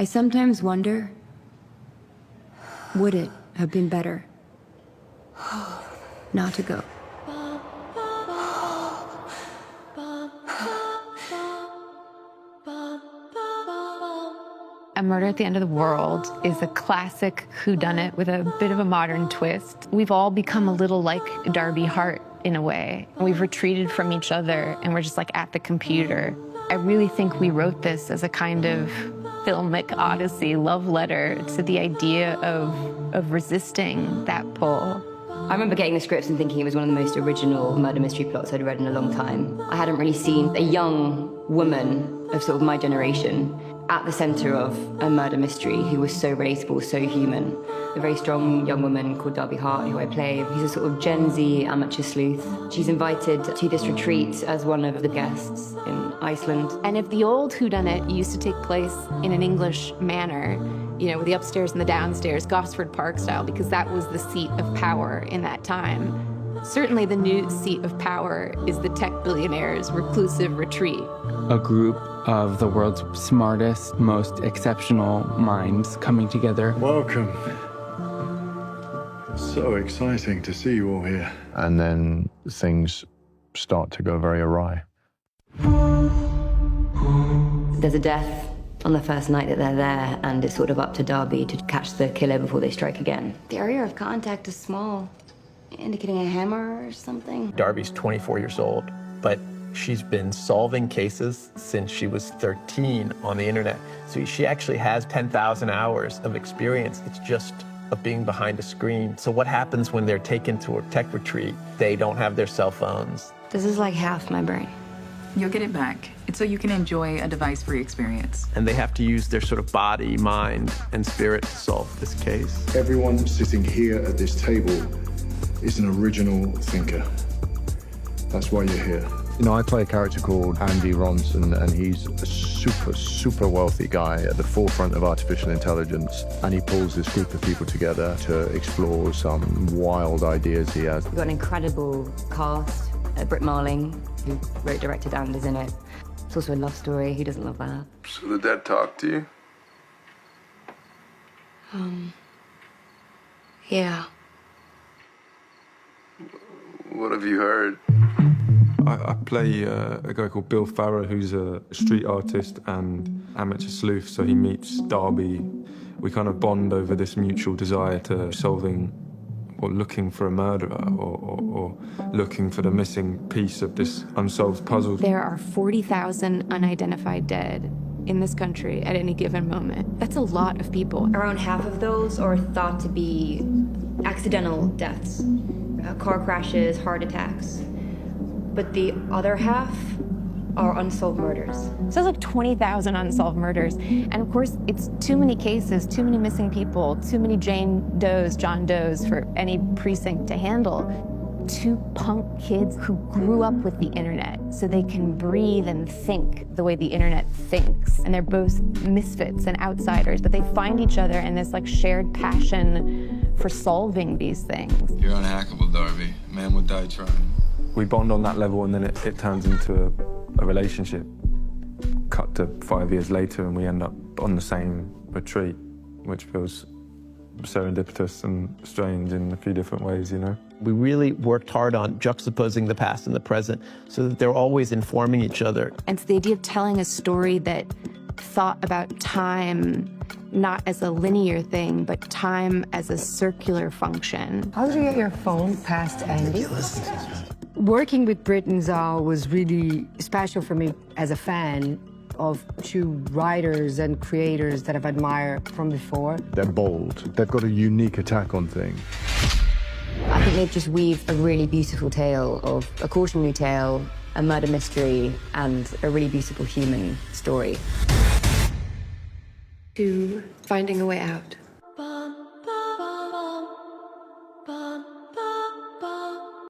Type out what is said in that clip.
I sometimes wonder, would it have been better not to go? A Murder at the End of the World is a classic whodunit with a bit of a modern twist. We've all become a little like Darby Hart in a way. We've retreated from each other and we're just like at the computer. I really think we wrote this as a kind of filmic odyssey, love letter to the idea of resisting that pull. I remember getting the scripts and thinking it was one of the most original murder mystery plots I'd read in a long time. I hadn't really seen a young woman of sort of my generation at the center of a murder mystery who was so relatable, so human. A very strong young woman called Darby Hart, who I play. He's a sort of Gen Z amateur sleuth. She's invited to this retreat as one of the guests in Iceland. And if the old whodunit used to take place in an English manor, you know, with the upstairs and the downstairs, Gosford Park style, because that was the seat of power in that time, certainly the new seat of power is the tech billionaire's reclusive retreat. A group of the world's smartest, most exceptional minds coming together. Welcome. So exciting to see you all here. And then things start to go very awry. There's a death on the first night that they're there, and it's sort of up to Darby to catch the killer before they strike again. The area of contact is small, indicating a hammer or something. Darby's 24 years old, but she's been solving cases since she was 13 on the internet. So she actually has 10,000 hours of experience. It's just of being behind a screen. So what happens when they're taken to a tech retreat? They don't have their cell phones. This is like half my brain. You'll get it back. It's so you can enjoy a device-free experience. And they have to use their sort of body, mind, and spirit to solve this case. Everyone sitting here at this table is an original thinker. That's why you're here. You know, I play a character called Andy Ronson, and he's a super wealthy guy at the forefront of artificial intelligence. And he pulls this group of people together to explore some wild ideas he has. We've got an incredible cast. Britt Marling, who wrote, directed, and is in it. It's also a love story. Who doesn't love that? So the dead talk to you? Yeah. What have you heard? I play a guy called Bill Farrer, who's a street artist and amateur sleuth, so he meets Darby. We kind of bond over this mutual desire to solving or looking for a murderer or looking for the missing piece of this unsolved puzzle. There are 40,000 unidentified dead in this country at any given moment. That's a lot of people. Around half of those are thought to be accidental deaths, car crashes, heart attacks. But the other half are unsolved murders. So it's like 20,000 unsolved murders. And of course, it's too many cases, too many missing people, too many Jane Does, John Does for any precinct to handle. Two punk kids who grew up with the internet so they can breathe and think the way the internet thinks. And they're both misfits and outsiders, but they find each other in this like shared passion for solving these things. You're unhackable, Darby. Man would die trying. We bond on that level, and then it turns into a relationship. Cut to 5 years later, and we end up on the same retreat, which feels serendipitous and strange in a few different ways, you know? We really worked hard on juxtaposing the past and the present so that they're always informing each other. And it's the idea of telling a story that thought about time not as a linear thing, but time as a circular function. How did you get your phone past Andy? Working with Britt and Zal was really special for me as a fan of two writers and creators that I've admired from before. They're bold. They've got a unique attack on things. I think they've just weaved a really beautiful tale of a cautionary tale, a murder mystery, and a really beautiful human story. To finding a way out.